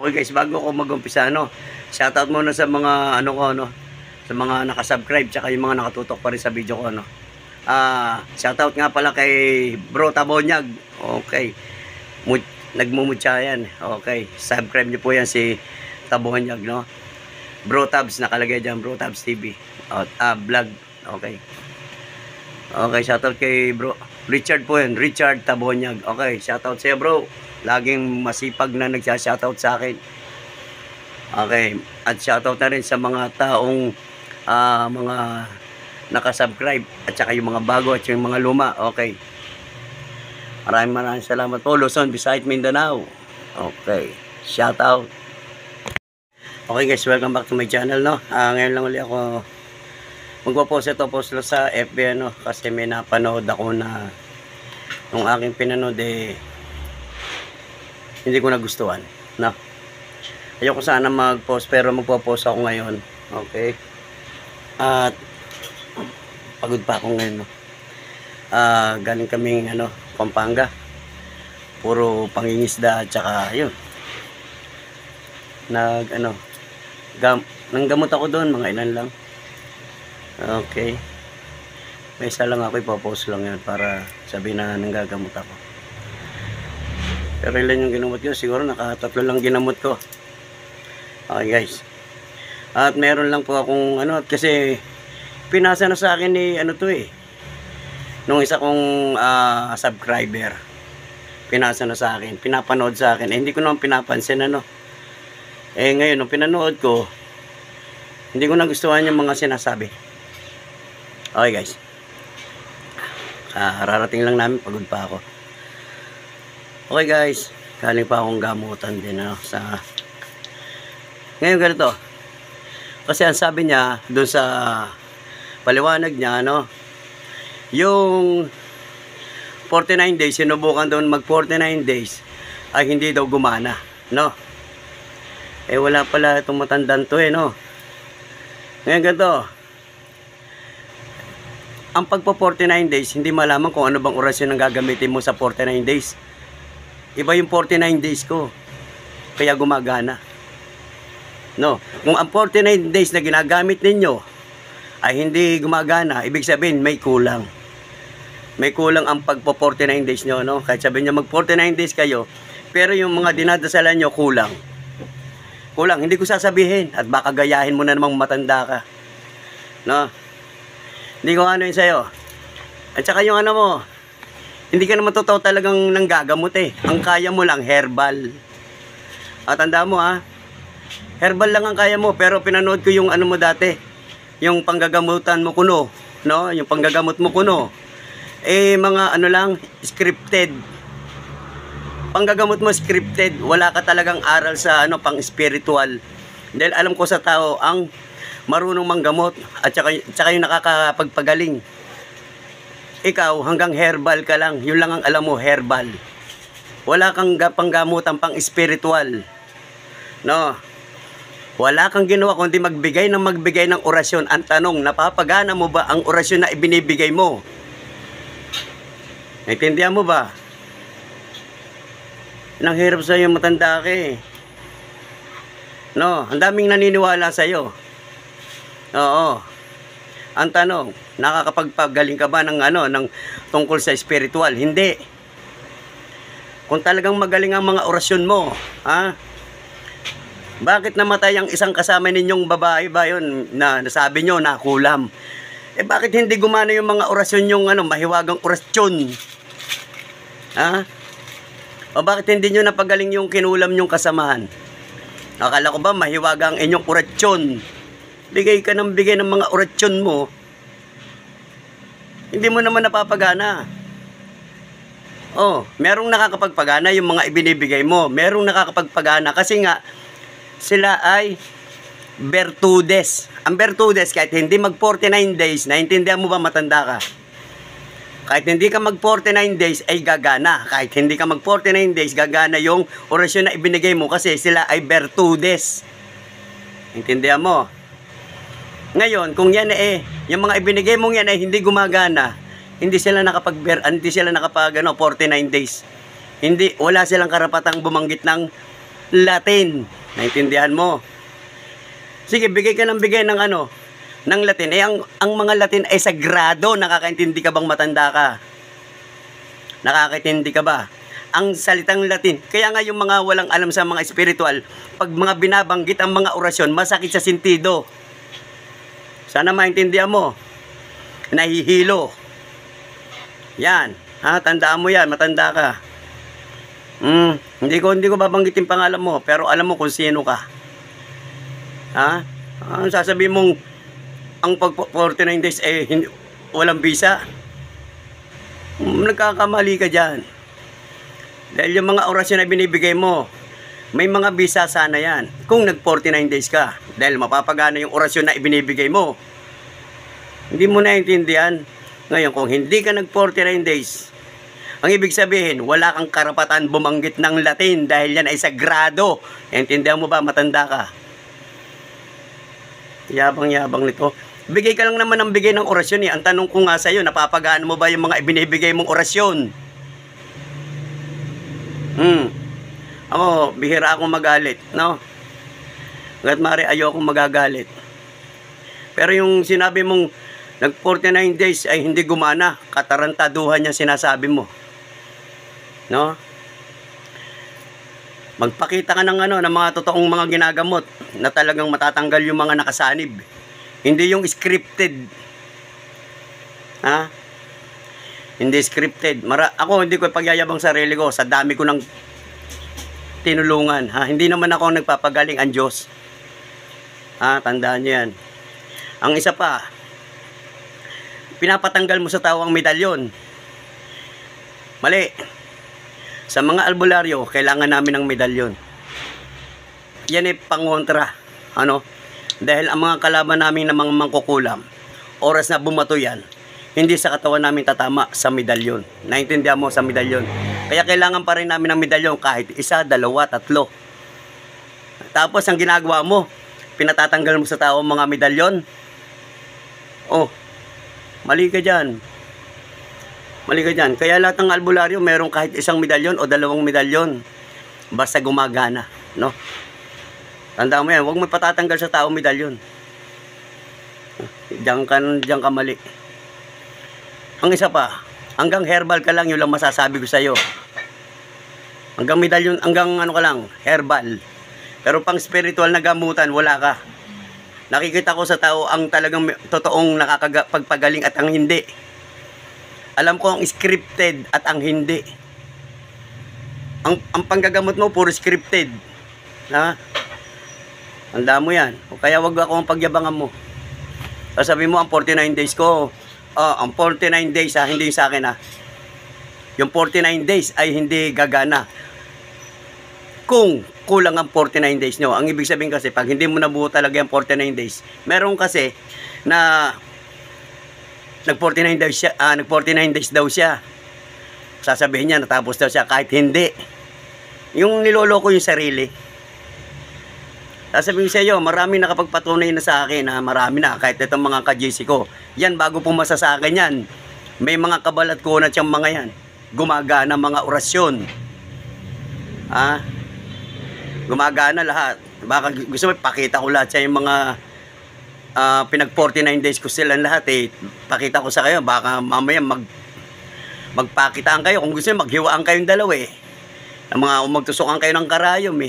Okay guys, bago ako mag-umpisa, shoutout muna sa mga sa mga nakasubscribe tsaka yung mga nakatutok pa rin sa video ko, shoutout nga pala kay Bro Tabonyag. Okay. Nagmumutya yan. Okay. Subscribe niyo po yan si Tabonyag, Bro Tabs nakalagay diyan, Bro Tabs TV. Vlog. Okay. Okay, shoutout kay Bro Richard po yan, Richard Tabonyag. Okay, shoutout sa iyo, bro. Laging masipag na nagsha-shoutout sa akin. Okay, at shoutout na rin sa mga taong mga nakasubscribe at saka yung mga bago at yung mga luma. Okay. Maraming salamat po. Luzon, Visayas, Mindanao. Okay, shoutout. Okay guys, welcome back to my channel, ngayon lang ulit ako magpo-post post lang sa FB, kasi may napanood ako na nung aking pinanood hindi ko nagustuhan, ayoko sana mag-post pero magpo-post ako ngayon. Okay, at pagod pa ako ngayon, galing kaming Pampanga, puro pangingisda at saka yun, nanggamot ako doon, mga ilan lang. Okay, may isa lang ako, ipopost lang yan para sabihin na nanggagamot ako. Pero ilan yung ginamot ko? Siguro nakatatlo lang ginamot ko. Okay guys, at meron lang po akong kasi pinasa na sa akin ni nung isa kong subscriber, pinasa na sa akin, pinapanood sa akin, hindi ko naman pinapansin, ngayon nung pinanood ko, hindi ko nagustuhan yung mga sinasabi. Okay guys, rarating lang namin, pagod pa ako. Okay guys, galing pa akong gamutan din sa ngayon ganito, kasi ang sabi niya doon sa paliwanag niya, yung 49 days, sinubukan doon mag 49 days ay hindi daw gumana, wala pala itong matandang to, ngayon ganito, ang pagpo 49 days, hindi malaman kung ano bang orasyon ang gagamitin mo sa 49 days. Iba yung 49 days ko, kaya gumagana. Kung ang 49 days na ginagamit ninyo ay hindi gumagana, ibig sabihin may kulang. May kulang ang pagpo 49 days nyo, Kahit sabihin nyo mag 49 days kayo, pero yung mga dinadasalan nyo kulang. Kulang, hindi ko sasabihin at baka gayahin mo na namang matanda ka. Hindi ko yun sa'yo. At saka yung mo, hindi ka naman totoo talagang nanggagamot Ang kaya mo lang, herbal. At tanda mo herbal lang ang kaya mo. Pero pinanood ko yung mo dati. Yung panggagamutan mo kuno. Yung panggagamot mo kuno. Mga lang, scripted. Panggagamot mo scripted. Wala ka talagang aral sa pang spiritual. Dahil alam ko sa tao ang marunong manggamot at saka yung nakakapagpagaling. Ikaw hanggang herbal ka lang, yun lang ang alam mo, herbal. Wala kang panggamutan pang spiritual, wala kang ginawa kundi magbigay ng orasyon. Ang tanong, napapagana mo ba ang orasyon na ibinibigay mo? Naintindihan mo ba? Nang hirap sa'yo, matanda ka ang daming naniniwala sa'yo. Oo. Ang tanong, nakakapagpagaling ka ba ng tungkol sa spiritual? Hindi. Kung talagang magaling ang mga orasyon mo, bakit namatay ang isang kasama ninyong babae ba yun na nasabi nyo na kulam? Bakit hindi gumana yung mga orasyon yung mahiwagang orasyon? O bakit hindi nyo napagaling yung kinulam nyong kasamahan? Akala ko ba mahiwagang inyong orasyon? Bigay ka ng bigay ng mga orasyon mo, hindi mo naman napapagana. Merong nakakapagpagana yung mga ibinibigay mo. Merong nakakapagpagana kasi nga sila ay bertudes. Ang bertudes, kahit hindi mag 49 days, naintindihan mo ba, matanda ka? Kahit hindi ka mag 49 days ay gagana. Kahit hindi ka mag 49 days, gagana yung orasyon na ibinigay mo kasi sila ay bertudes. Intindihan mo? Ngayon, kung yan yung mga ibinigay mong yan ay hindi gumagana, hindi sila nakapag 49 days. Wala silang karapatang bumanggit ng Latin. Naintindihan mo? Sige, bigay ka ng bigay ng ano, ng Latin. Eh, ang mga Latin ay sagrado. Nakakaintindi ka bang matanda ka? Nakakaintindi ka ba? Ang salitang Latin. Kaya nga yung mga walang alam sa mga spiritual, pag mga binabanggit ang mga orasyon, masakit sa sentido. Sana maintindihan mo. Nahihilo. Yan. Ha, tandaan mo yan. Matanda ka. Hindi ko babanggitin pangalan mo, pero alam mo kung sino ka. Ha? Ang sasabihin mong ang pag 49 days eh walang visa. Nagkakamali ka dyan. Dahil yung mga orasyon na binibigay mo, may mga visa sana yan. Kung nag 49 days ka, dahil mapapagana yung orasyon na ibinibigay mo. Hindi mo naintindihan. Ngayon, kung hindi ka nag 49 days, ang ibig sabihin, wala kang karapatan bumanggit ng Latin dahil yan ay sagrado. Intindihan mo ba, matanda ka? Yabang-yabang nito. Bigay ka lang naman ng bigay ng orasyon eh. Ang tanong ko nga sa'yo, napapagaan mo ba yung mga ibinibigay mong orasyon? Ako, bihira akong magalit, no? Hanggat maaari, ayokong magagalit. Pero yung sinabi mong nag 49 days ay hindi gumana, katarantaduhan niya sinasabi mo. No? Magpakita ka ng ng mga totoong mga ginagamot na talagang matatanggal yung mga nakasanib. Hindi yung scripted. Ha? Hindi scripted. Ako hindi ko pagyayabang sarili ko sa dami ko ng tinulungan. Ha? Hindi naman ako nagpapagaling, ang Diyos. Ha? Tandaan niyo yan. Ang isa pa, pinapatanggal mo sa tao ang medalyon. Mali. Sa mga albularyo, kailangan namin ng medalyon. Yan ay pangontra. Dahil ang mga kalaban namin na mga mangkukulam, oras na bumato yan, hindi sa katawan namin tatama sa medalyon. Naintindihan mo, sa medalyon. Kaya kailangan pa rin namin ng medalyon kahit 1, 2, 3. Tapos ang ginagawa mo, pinatatanggal mo sa tao mga medalyon. Oh, mali ka dyan. Mali ka dyan. Kaya lahat ng albularyo, meron kahit 1 medalyon o 2 medalyon. Basta gumagana. No? Tandaan mo yan, huwag mo patatanggal sa tao medalyon. Diyan ka mali. Ang isa pa, hanggang herbal ka lang, yun lang masasabi ko sa'yo. Hanggang medalyon, hanggang ka lang, herbal. Pero pang spiritual na gamutan, wala ka. Nakikita ko sa tao ang talagang totoong nakakapagpagaling at ang hindi. Alam ko ang scripted at ang hindi. Ang panggagamot mo, puro scripted. Ha? Tanda mo yan. O kaya wag ako ang pagyabangan mo. Sabi mo, ang 49 days ko, ang 49 days hindi sa akin Yung 49 days ay hindi gagana. Kung kulang ang 49 days nyo. Ang ibig sabihin kasi, pag hindi mo nabuo talaga yung 49 days, meron kasi na nag 49 days daw siya. Sasabihin niya, natapos daw siya kahit hindi. Yung niloloko yung sarili. Sasabihin sa iyo, marami nakapagpatunay na sa akin na marami na, kahit itong mga ka-GC ko. Yan, bago pumasa sa akin yan. May mga kabalat ko na siyang mga yan. Gumagana mga orasyon. Gumagana lahat. Baka gusto mo, pakita ko lahat siya yung mga pinag 49 days ko silang lahat pakita ko sa kayo. Baka mamaya magpakitaan kayo. Kung gusto nyo, maghiwaan kayong dalawa magtusukan kayo ng karayom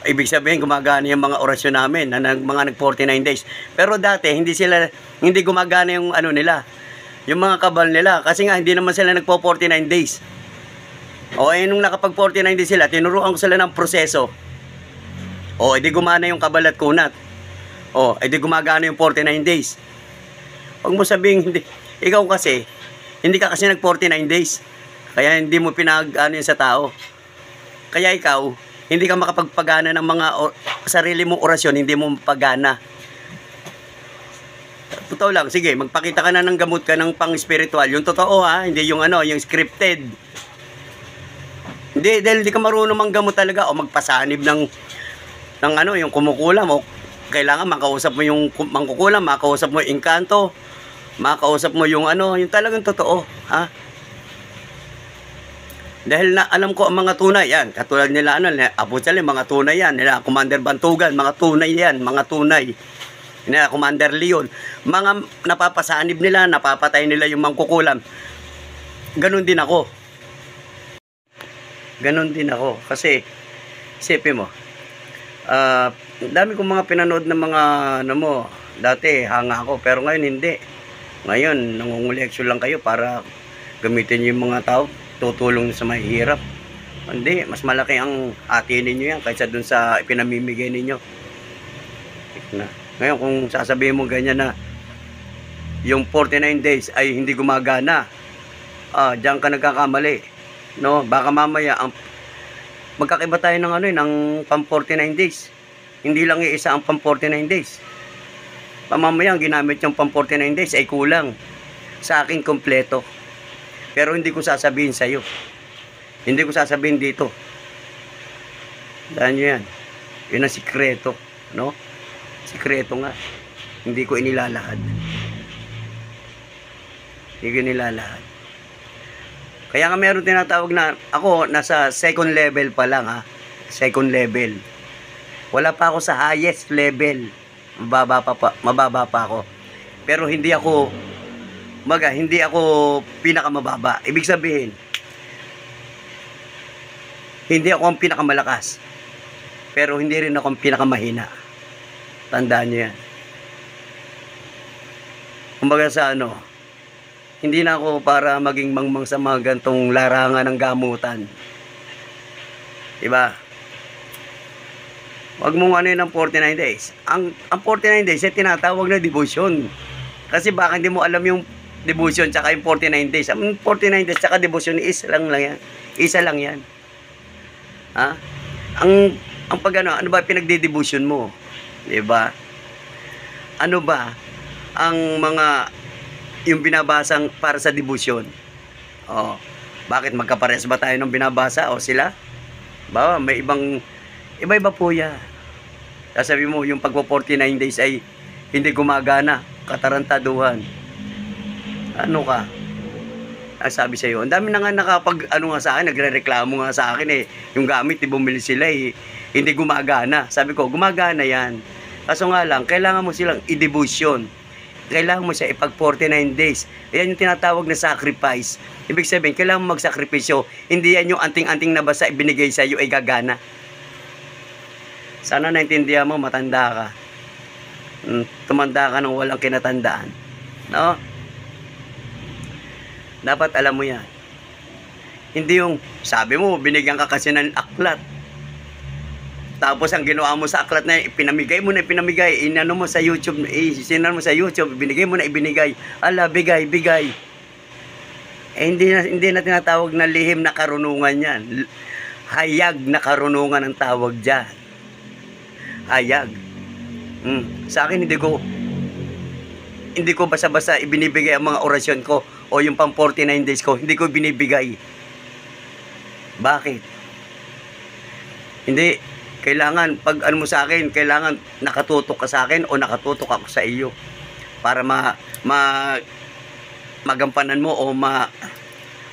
Ibig sabihin, gumagana yung mga orasyon namin na mga nag 49 days. Pero dati, hindi gumagana yung nila. Yung mga kabal nila. Kasi nga, hindi naman sila nagpo 49 days. Nung nakapag 49 days sila, tinuruan ko sila ng proseso. Edi gumana yung kabal at kunat. Edi gumagana yung 49 days. Huwag mo sabihin, hindi. Ikaw kasi, hindi ka kasi nag 49 days. Kaya hindi mo yun sa tao. Kaya ikaw, hindi ka makapagpagana ng mga sarili mong orasyon, hindi mo mapagana. Totoo lang, sige, magpakita ka na ng gamot ka ng pang-spiritual. Yung totoo hindi yung yung scripted. Hindi, dahil hindi ka marunong manggamot talaga o magpasanib ng yung kumukulam o kailangan makausap mo yung mangkukulam, makausap mo yung inkanto, makausap mo yung yung talagang totoo, Dahil na alam ko ang mga tunay yan, katulad nila Apo Salim, mga tunay yan, nila Commander Bantugan, mga tunay yan, mga tunay. Nila Commander Leon, mga napapasanib nila, napapatay nila yung mangkukulam. Ganon din ako. Ganon din ako. Kasi, isipin mo, dami kong mga pinanood ng mga, dati, hanga ako, pero ngayon hindi. Ngayon, nangunguleksyon lang kayo para gamitin yung mga tao, tutulong sa mahihirap. Hindi, mas malaki ang atin ninyo yan kaysa dun sa ipinamimigay ninyo. Ngayon, kung sasabihin mo ganyan na yung 49 days ay hindi gumagana, diyan ka nagkakamali. No, baka mamaya magkakaiba tayo ng ng pang 49 days. Hindi lang iisa ang pang 49 days. Mamaya ang ginamit yung pang 49 days ay kulang. Sa akin kompleto. Pero hindi ko sasabihin sa iyo. Hindi ko sasabihin dito. Dahil nyo yan. Yun ang sikreto, no? Sikreto nga. Hindi ko inilalahad. Hindi ko inilalahad. Kaya nga meron tinatawag na ako nasa second level pa lang, ha. Second level. Wala pa ako sa highest level. Mababa pa ako. Pero hindi ako pinakamababa. Ibig sabihin, hindi ako ang pinakamalakas. Pero hindi rin ako ang pinakamahina. Tandaan niyo yan. Kumbaga sa hindi na ako para maging mangmang sa mga gantong larangan ng gamutan. Diba? Huwag mong ng 49 days. Ang 49 days ay tinatawag na devotion. Kasi baka hindi mo alam yung devotion tsaka yung 49 days. Ang 49 days tsaka devotion isa lang yan. Isa lang yan. Ha? Ang pag ano ba pinagde-devotion mo? 'Di ba? Ano ba ang mga yung binabasang para sa devotion? Oh, bakit magkapares ba tayo ng binabasa o sila? Ba, may iba-iba po 'yan. Sasabi mo yung pagpo 49 days ay hindi gumagana, katarantaduhan. Ano ka? Sabi sa iyo, ang dami na nga nakapag nga sa akin, nagrereklamo nga sa akin yung gamit bumili sila hindi gumagana. Sabi ko, gumagana yan. Kaso nga lang, kailangan mo silang i-devotion. Kailangan mo siya ipag 49 days. Yan yung tinatawag na sacrifice. Ibig sabihin, kailangan mo magsakripisyo. Hindi yan yung anting-anting na basta ibinigay sa iyo ay gagana. Sana naintindihan mo, matanda ka. Tumanda ka nang walang kinatandaan. No? Dapat alam mo yan. Hindi yung, sabi mo, binigyan ka kasi ng aklat. Tapos ang ginawa mo sa aklat na ipinamigay mo na ipinamigay. Inano mo sa YouTube, sinan mo sa YouTube, binigay mo na ibinigay. Ala, bigay. Hindi na tinatawag na lihim na karunungan yan. Hayag na karunungan ang tawag dyan. Hayag. Sa akin, hindi ko basta-basta ibinibigay ang mga orasyon ko o yung pang 49 days ko, hindi ko binibigay. Bakit? Hindi, kailangan, pag mo sa akin, kailangan nakatutok ka sa akin o nakatutok ako sa iyo para magampanan mo o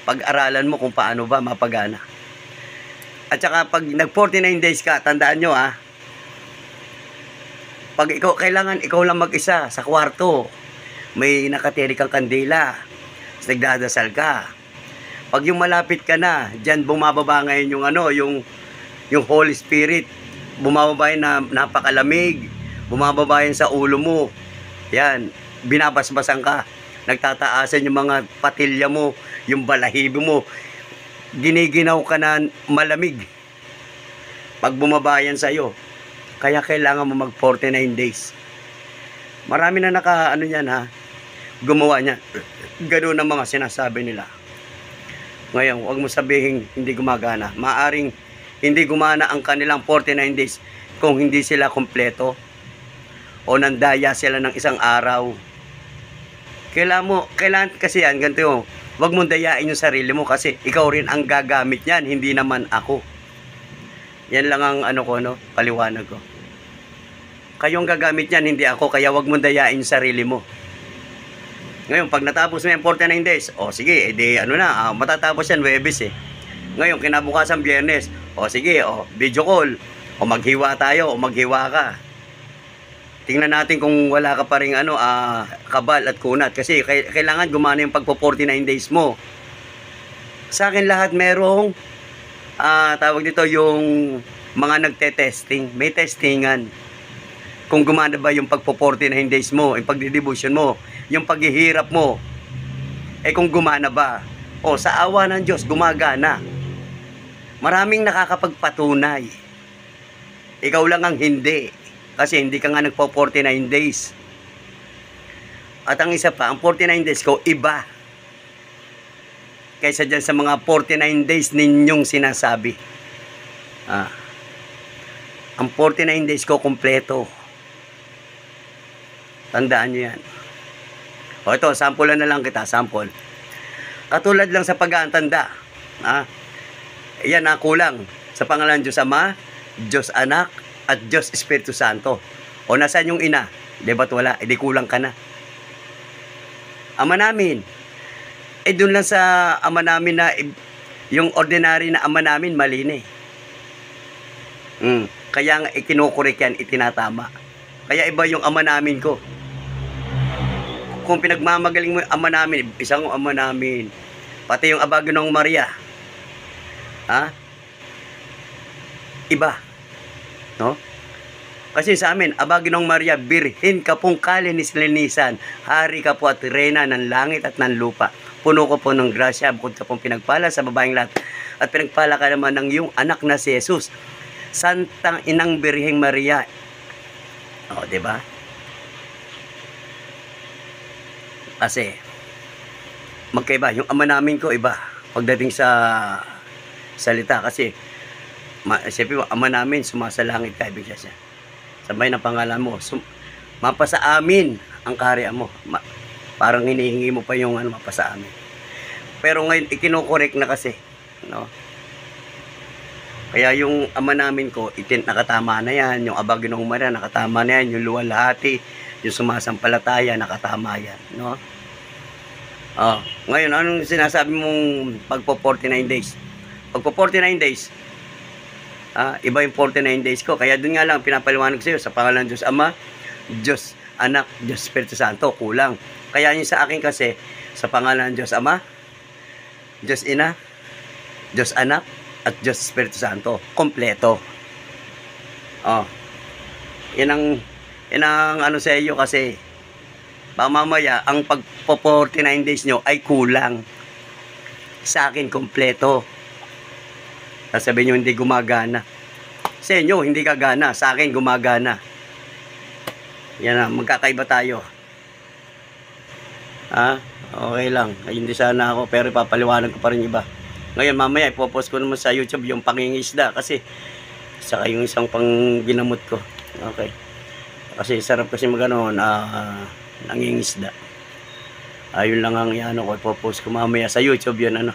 pag-aralan mo kung paano ba mapagana. At saka pag nag 49 days ka, tandaan nyo pag kailangan ikaw lang mag-isa sa kwarto, may nakatiri kang kandila, nagdadasal ka. Pag yung malapit ka na, diyan bumababa ngayon yung Holy Spirit. Bumababa yan na napakalamig. Bumababa yan sa ulo mo. Yan, binabasbasan ka. Nagtataasan yung mga patilya mo, yung balahibo mo. Giniginaw ka na malamig. Pag bumaba yan sa'yo. Kaya kailangan mo mag 49 days. Marami na gumawa niya. Ganoon ang mga sinasabi nila. Ngayon, huwag mo sabihin hindi gumagana. Maaring hindi gumana ang kanilang 49 days kung hindi sila kompleto o nandaya sila ng isang araw. Kailangan kasi yan, ganito yung, huwag mong dayain yung sarili mo kasi ikaw rin ang gagamit yan, hindi naman ako. Yan lang ang paliwanag ko. Kayong gagamit yan, hindi ako, kaya huwag mong dayain yung sarili mo. Ngayon, pag natapos mo yung 49 days, sige, matatapos yan, Webes Ngayon, kinabukasan Biyernes, o sige, o video call, o maghiwa tayo, o maghiwa ka. Tingnan natin kung wala ka pa ring kabal at kunat. Kasi kailangan gumana yung pagpo 49 days mo. Sa akin lahat merong, tawag dito yung mga nagte-testing. May testingan. Kung gumana ba yung pagpo 49 days mo, yung pagdidevotion mo, yung paghihirap mo. Kung gumana ba. O sa awa ng Diyos, gumagana. Maraming nakakapagpatunay. Ikaw lang ang hindi. Kasi hindi ka nga nagpo 49 days. At ang isa pa, ang 49 days ko, iba. Kaysa dyan sa mga 49 days ninyong sinasabi. Ang 49 days ko, kompleto. Tandaan nyo yan. O ito, sample na lang kita, sample. Katulad lang sa pag-aantanda. Yan kulang. Sa pangalan Diyos Ama, Diyos Anak, at Diyos Espiritu Santo. O nasaan yung ina? Di ba't wala? Di kulang ka na. Ama namin. Doon lang sa ama namin na, yung ordinary na ama namin, mali na Kaya nga ikinukurek yan, itinatama. Kaya iba yung ama namin ko. Kung pinagmamagaling mo yung ama namin, isang ama namin. Pati yung Aba Ginoong Maria. Iba. No? Kasi sa amin, Aba Ginoong Maria, birhen ka pong kalinis-linisan. Hari ka po at reyna ng langit at ng lupa. Puno ko po ng grasya, bukod ka pong pinagpala sa babaeng lahat. At pinagpala ka naman ng iyong anak na si Jesus. Santang Inang Birheng Maria. O, diba? Kasi, magkaiba. Yung ama namin ko, iba. Pagdating sa salita. Kasi, siyempre, ama namin, sumasalangit ka. Ibig siya. Sabay na pangalan mo. Mapasa amin ang kaharian mo. Parang hinihingi mo pa yung mapasa amin. Pero ngayon, ikinokorek na kasi. No? Kaya yung ama namin ko, nakatama na yan. Yung Aba Ginoong Maria, nakatama na yan. Yung luwalhati, yung sumasampalataya, nakatama yan. No? Ngayon, anong sinasabi mong pagpo 49 days? Pagpo 49 days, iba yung 49 days ko. Kaya dun nga lang, pinapaliwanag sa iyo, sa pangalan Diyos Ama, Diyos Anak, Diyos Espiritu Santo, kulang. Kaya yun sa akin kasi, sa pangalan Diyos Ama, Diyos Ina, Diyos Anak, at Diyos Espiritu Santo, kompleto. Yan ang sa iyo kasi, mamaya, ang pagpo 49 days nyo ay kulang. Sa akin, kompleto. Sasabihin nyo, hindi gumagana. Sa inyo, hindi kagana. Sa akin, gumagana. Yan na, magkakaiba tayo. Okay lang. Hindi sana ako, pero ipapaliwanag ko pa rin iba. Ngayon, mamaya, ipopost ko naman sa YouTube yung pangingisda. Kasi, saka yung isang pangginamot ko. Okay. Kasi, sarap kasi maganoon, nangingisda. Ayun lang ang ko, ipopost ko mamaya sa YouTube yun,